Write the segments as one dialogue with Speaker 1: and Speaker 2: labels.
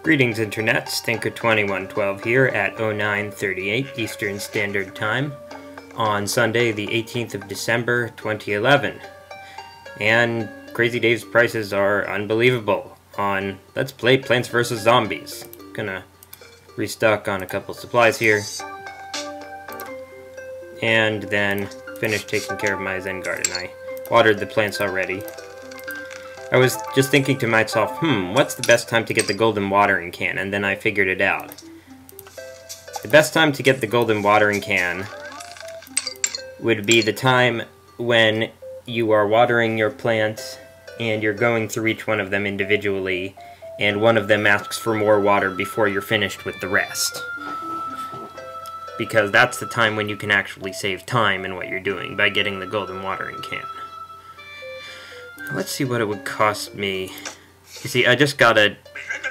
Speaker 1: Greetings Internet, Stinker2112 here at 09:38 Eastern Standard Time on Sunday the 18th of December 2011. And Crazy Dave's prices are unbelievable on Let's Play Plants vs. Zombies. Gonna restock on a couple supplies here. And then finish taking care of my Zen garden. I watered the plants already. I was just thinking to myself, what's the best time to get the golden watering can? And then I figured it out. The best time to get the golden watering can would be the time when you are watering your plants and you're going through each one of them individually, and one of them asks for more water before you're finished with the rest. Because that's the time when you can actually save time in what you're doing by getting the golden watering can. Let's see what it would cost me. You see, I just got a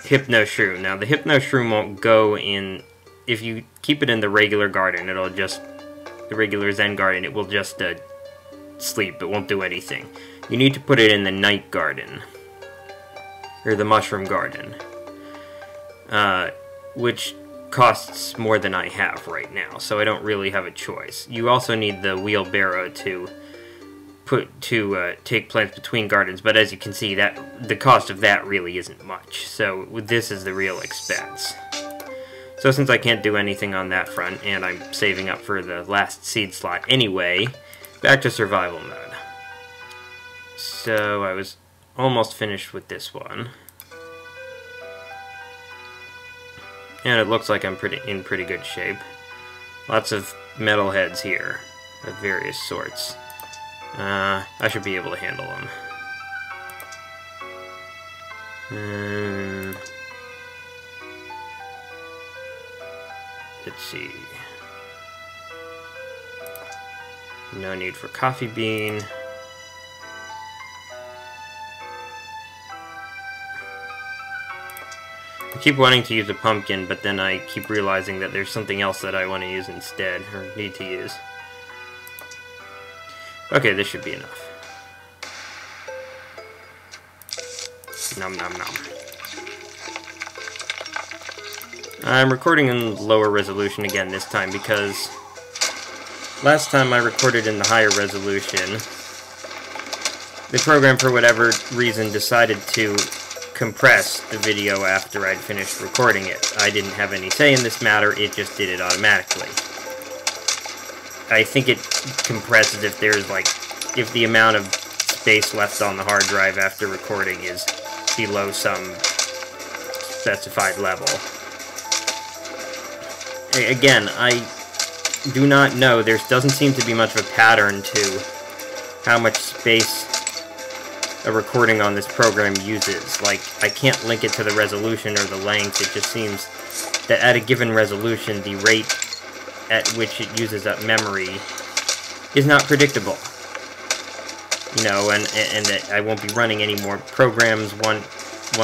Speaker 1: Hypno Shroom. Now, the Hypno Shroom won't go in... If you keep it in the regular garden, it'll just... The regular Zen garden, it will just sleep. It won't do anything. You need to put it in the night garden. Or the mushroom garden. Which costs more than I have right now, so I don't really have a choice. You also need the wheelbarrow to... take plants between gardens, but as you can see, that the cost of that really isn't much. So this is the real expense. So since I can't do anything on that front, and I'm saving up for the last seed slot anyway, back to survival mode. So I was almost finished with this one. And it looks like I'm in pretty good shape. Lots of metal heads here of various sorts. I should be able to handle them. Let's see. No need for coffee bean. I keep wanting to use a pumpkin, but then I keep realizing that there's something else that I want to use instead, or need to use. Okay, this should be enough. Nom nom nom. I'm recording in lower resolution again this time because last time I recorded in the higher resolution, the program for whatever reason decided to compress the video after I'd finished recording it. I didn't have any say in this matter, it just did it automatically. I think it compresses if there's if the amount of space left on the hard drive after recording is below some specified level. Again, I do not know, there doesn't seem to be much of a pattern to how much space a recording on this program uses. I can't link it to the resolution or the length, it just seems that at a given resolution, the rate at which it uses up memory is not predictable. You know, and that I won't be running any more programs one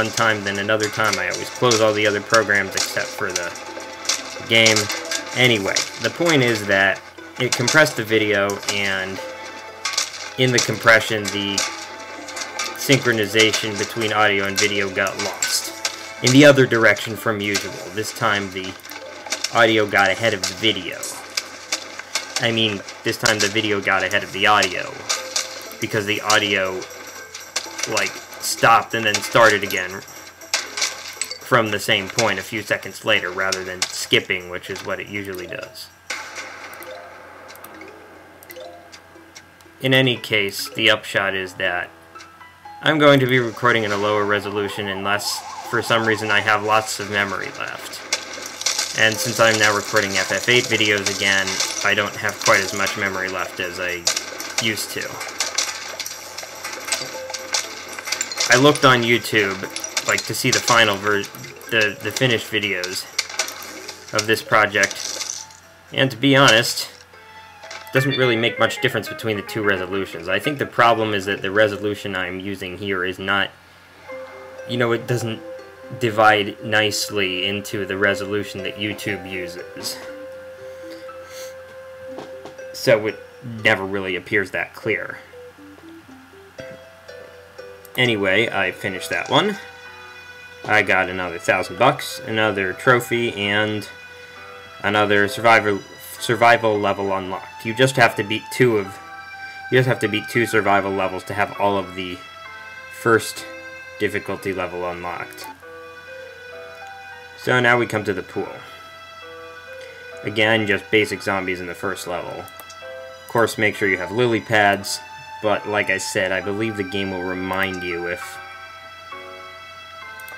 Speaker 1: time than another time. I always close all the other programs except for the game. Anyway, the point is that it compressed the video, and in the compression, the synchronization between audio and video got lost in the other direction from usual. This time the audio got ahead of the video. I mean, this time the video got ahead of the audio, because the audio, stopped and then started again from the same point a few seconds later, rather than skipping, which is what it usually does. In any case, the upshot is that I'm going to be recording in a lower resolution unless, for some reason, I have lots of memory left. And since I'm now recording FFVIII videos again, I don't have quite as much memory left as I used to. I looked on YouTube, to see the final the finished videos of this project, and to be honest, it doesn't really make much difference between the two resolutions. I think the problem is that the resolution I'm using here is not, it doesn't divide nicely into the resolution that YouTube uses. So it never really appears that clear. Anyway, I finished that one. I got another $1,000, another trophy, and another survival level unlocked. You just have to beat two survival levels to have all of the first difficulty level unlocked. So now we come to the pool. Again, just basic zombies in the first level. Of course, make sure you have lily pads, but like I said, I believe the game will remind you if...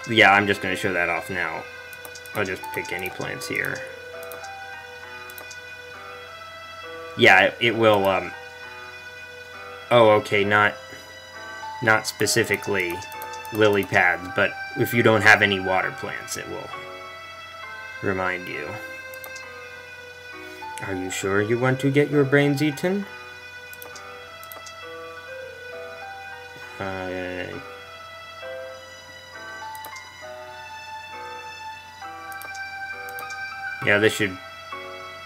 Speaker 1: Yeah, I'm just going to show that off now. I'll just pick any plants here. Yeah, it will, Oh, okay, not specifically lily pads, but if you don't have any water plants, it will remind you. Are you sure you want to get your brains eaten? Yeah, this should...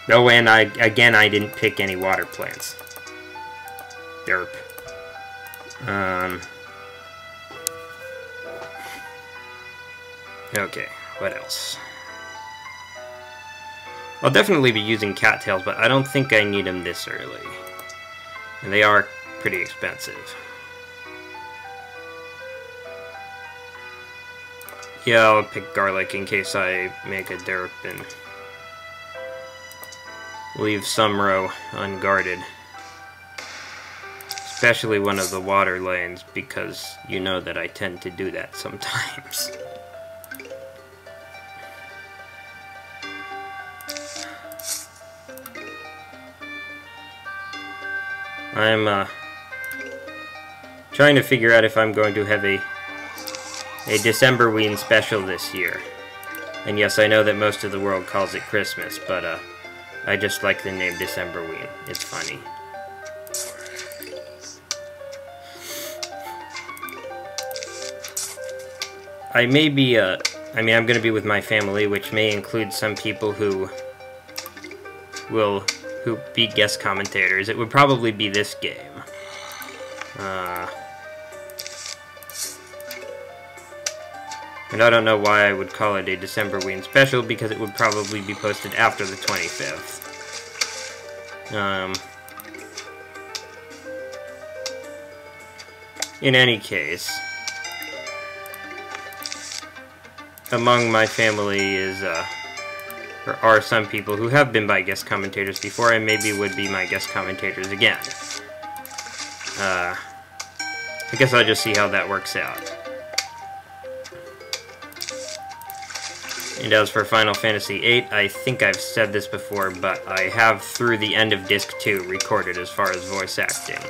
Speaker 1: Oh, and I didn't pick any water plants. Derp. Okay, what else? I'll definitely be using cattails, but I don't think I need them this early. And they are pretty expensive. Yeah, I'll pick garlic in case I make a derp and leave some row unguarded. Especially one of the water lanes, because you know that I tend to do that sometimes. I'm trying to figure out if I'm going to have a Decemberweek special this year. And yes, I know that most of the world calls it Christmas, but I just like the name Decemberweek. It's funny. I may be, I mean, I'm going to be with my family, which may include some people who be guest commentators. It would probably be this game. And I don't know why I would call it a Decemberweek special, because it would probably be posted after the 25th. In any case, among my family are some people who have been my guest commentators before and maybe would be my guest commentators again. I guess I'll just see how that works out. And as for Final Fantasy VIII, I think I've said this before, but I have, through the end of Disc 2, recorded as far as voice acting.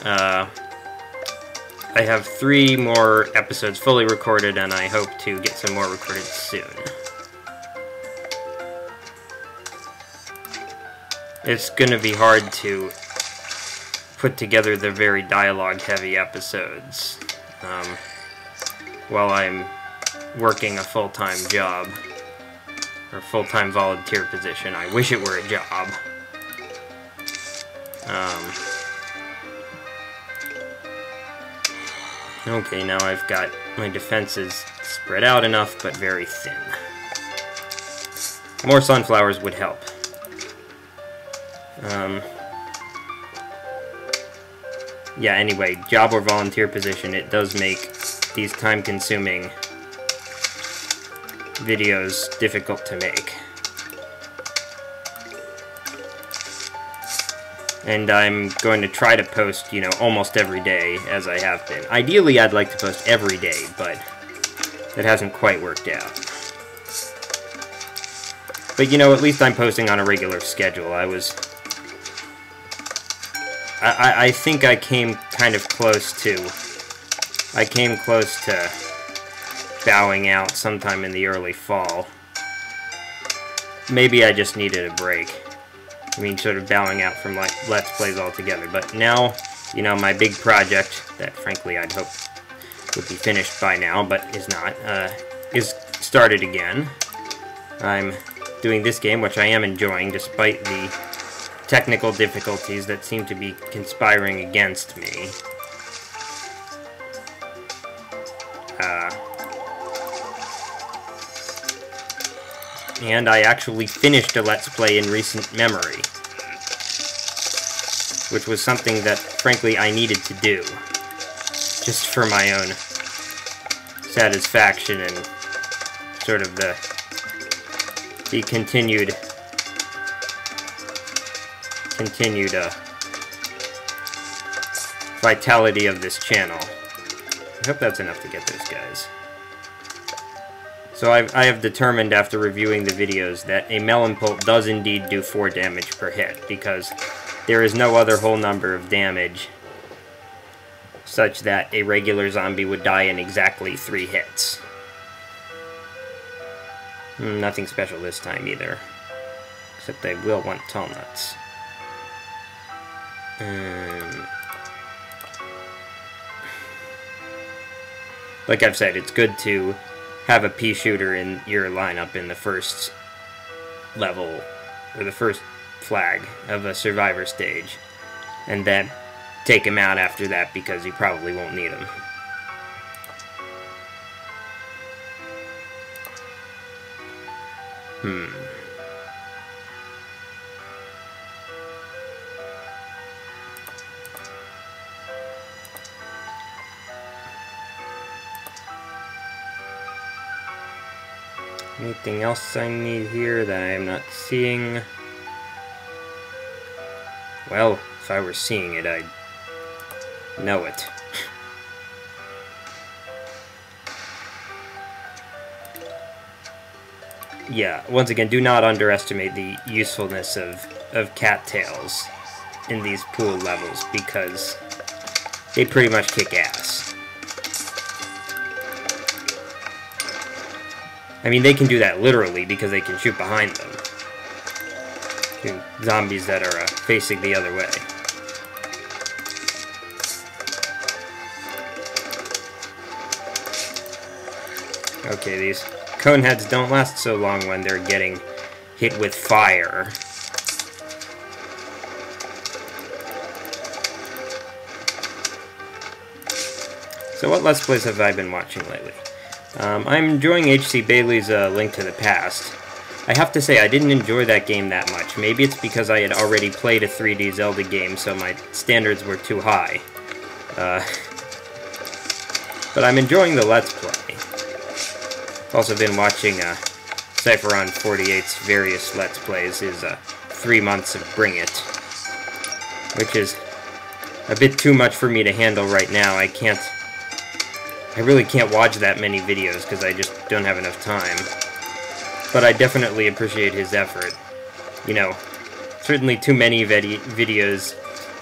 Speaker 1: I have 3 more episodes fully recorded, and I hope to get some more recorded soon. It's gonna be hard to put together the very dialogue-heavy episodes while I'm working a full-time job, or full-time volunteer position. I wish it were a job. Okay, now I've got my defenses spread out enough, but very thin. More sunflowers would help. Yeah, anyway, job or volunteer position, it does make these time-consuming videos difficult to make. And I'm going to try to post, you know, almost every day, as I have been. Ideally, I'd like to post every day, but that hasn't quite worked out. But, you know, at least I'm posting on a regular schedule. I think I came kind of close to... I came close to bowing out sometime in the early fall. Maybe I just needed a break. I mean, sort of bowing out from, like, Let's Plays altogether. But now, you know, my big project, that frankly I'd hope would be finished by now, but is not, is started again. I'm doing this game, which I am enjoying, despite the technical difficulties that seem to be conspiring against me. And I actually finished a Let's Play in recent memory, which was something that, frankly, I needed to do, just for my own satisfaction and sort of the continued vitality of this channel. I hope that's enough to get those guys. So I have determined after reviewing the videos that a Melon Bolt does indeed do 4 damage per hit, because there is no other whole number of damage such that a regular zombie would die in exactly 3 hits. Nothing special this time either, except I will want tall nuts. Like I've said, it's good to have a pea shooter in your lineup in the first level, or the first flag of a survivor stage, and then take him out after that because you probably won't need him. Anything else I need here that I am not seeing? Well, if I were seeing it, I'd know it. Yeah, once again, do not underestimate the usefulness of cattails in these pool levels, because they pretty much kick ass. I mean, they can do that literally because they can shoot behind them. Zombies that are facing the other way. Okay, these cone heads don't last so long when they're getting hit with fire. So what Let's Plays have I been watching lately? I'm enjoying H.C. Bailey's Link to the Past. I have to say, I didn't enjoy that game that much. Maybe it's because I had already played a 3D Zelda game, so my standards were too high. But I'm enjoying the Let's Play. I've also been watching Cypheron 48's various Let's Plays, his 3 months of Bring It, which is a bit too much for me to handle right now. I really can't watch that many videos because I just don't have enough time. But I definitely appreciate his effort. You know, certainly too many videos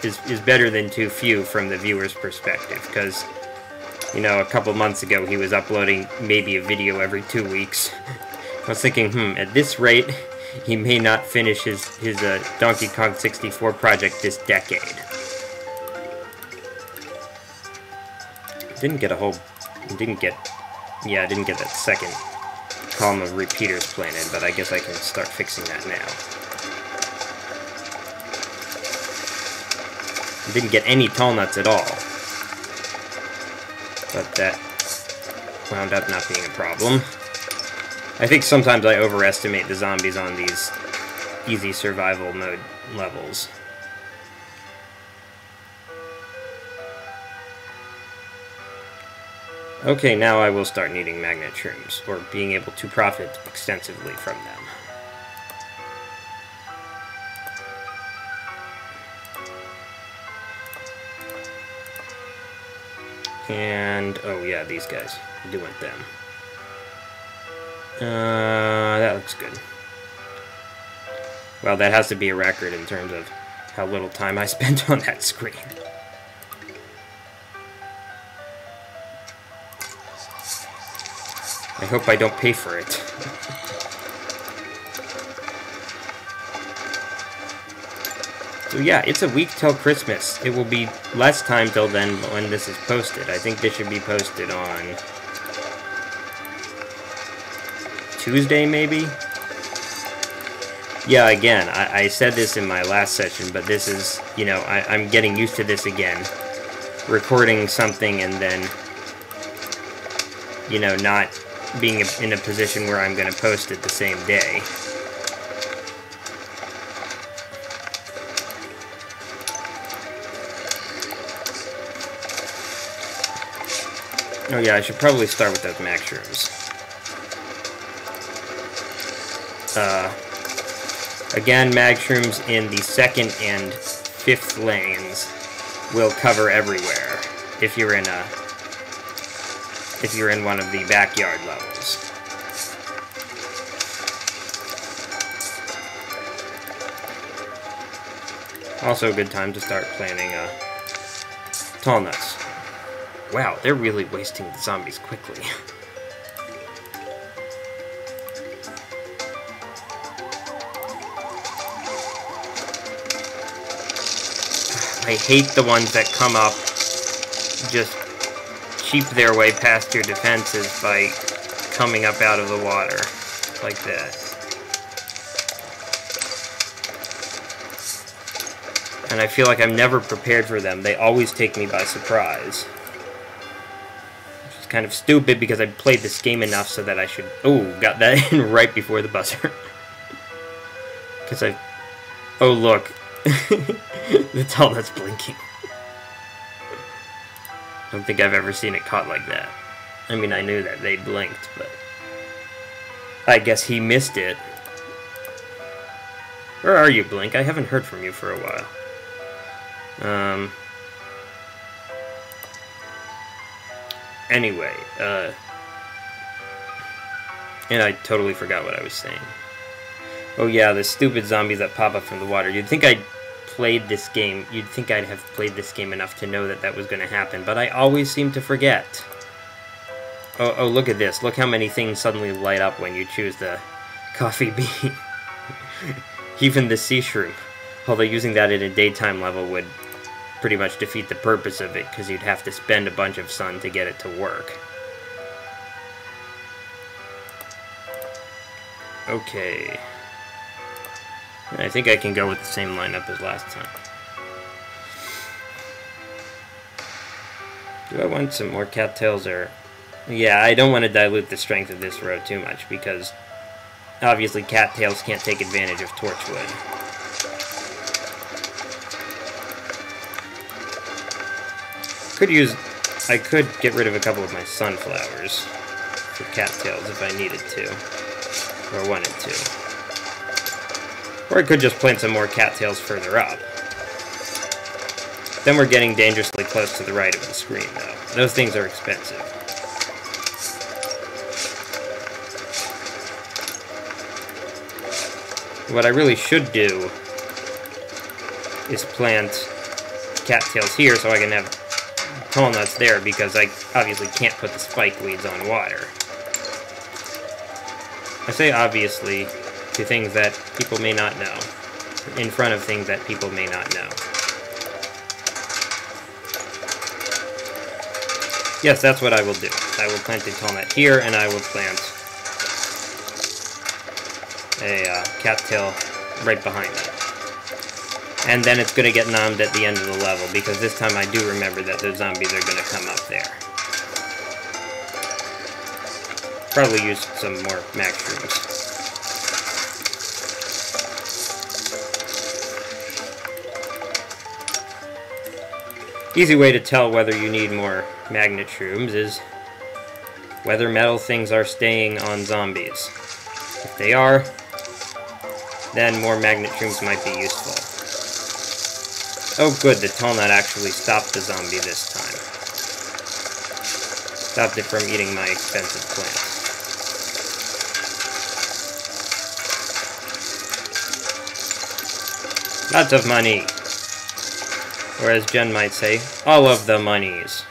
Speaker 1: is better than too few from the viewer's perspective, because, you know, a couple months ago he was uploading maybe a video every 2 weeks. I was thinking, at this rate, he may not finish his Donkey Kong 64 project this decade. I didn't get that second column of repeaters planted, but I guess I can start fixing that now. I didn't get any tall nuts at all, but that wound up not being a problem. I think sometimes I overestimate the zombies on these easy survival mode levels. Okay, now I will start needing magnet shrooms, or being able to profit extensively from them. And, oh yeah, these guys. I do want them. That looks good. Well, that has to be a record in terms of how little time I spent on that screen. I hope I don't pay for it. So yeah, it's a week till Christmas. It will be less time till then when this is posted. I think this should be posted on Tuesday, maybe? Yeah, again, I said this in my last session, but this is, you know, I'm getting used to this again. Recording something and then, you know, not being in a position where I'm going to post it the same day. Oh yeah, I should probably start with those max shrooms. Again, mag shrooms in the 2nd and 5th lanes will cover everywhere if you're in one of the backyard levels. Also a good time to start planting tall nuts. Wow, they're really wasting the zombies quickly. I hate the ones that come up, just cheap their way past your defenses by coming up out of the water, like that. And I feel like I'm never prepared for them. They always take me by surprise. Which is kind of stupid because I played this game enough so that I should... Oh, got that in right before the buzzer. Because I... Oh, look. That's all that's blinking. I don't think I've ever seen it caught like that. I mean, I knew that they blinked, but... I guess he missed it. Where are you, Blink? I haven't heard from you for a while. Anyway, and I totally forgot what I was saying. Oh yeah, the stupid zombies that pop up from the water. You'd think I'd played this game, you'd think I'd have played this game enough to know that that was going to happen, but I always seem to forget. Oh, look at this. Look how many things suddenly light up when you choose the coffee bean. Even the sea shroom. Although using that in a daytime level would pretty much defeat the purpose of it, because you'd have to spend a bunch of sun to get it to work. Okay. I think I can go with the same lineup as last time. Do I want some more cattails or... Yeah, I don't want to dilute the strength of this row too much, because obviously cattails can't take advantage of torchwood. I could get rid of a couple of my sunflowers for cattails if I needed to, or wanted to. Or I could just plant some more cattails further up. Then we're getting dangerously close to the right of the screen, though. Those things are expensive. What I really should do is plant cattails here so I can have tall nuts there, because I obviously can't put the spike weeds on water. I say obviously to things that people may not know, in front of things that people may not know. Yes, that's what I will do. I will plant a tall nut here, and I will plant a cattail right behind it. And then it's going to get nommed at the end of the level, because this time I do remember that the zombies are going to come up there. Probably use some more max shrooms. Easy way to tell whether you need more magnet shrooms is whether metal things are staying on zombies. If they are, then more magnet shrooms might be useful. Oh good, the tall nut actually stopped the zombie this time. Stopped it from eating my expensive plants. Lots of money. Or as Jen might say, all of the monies.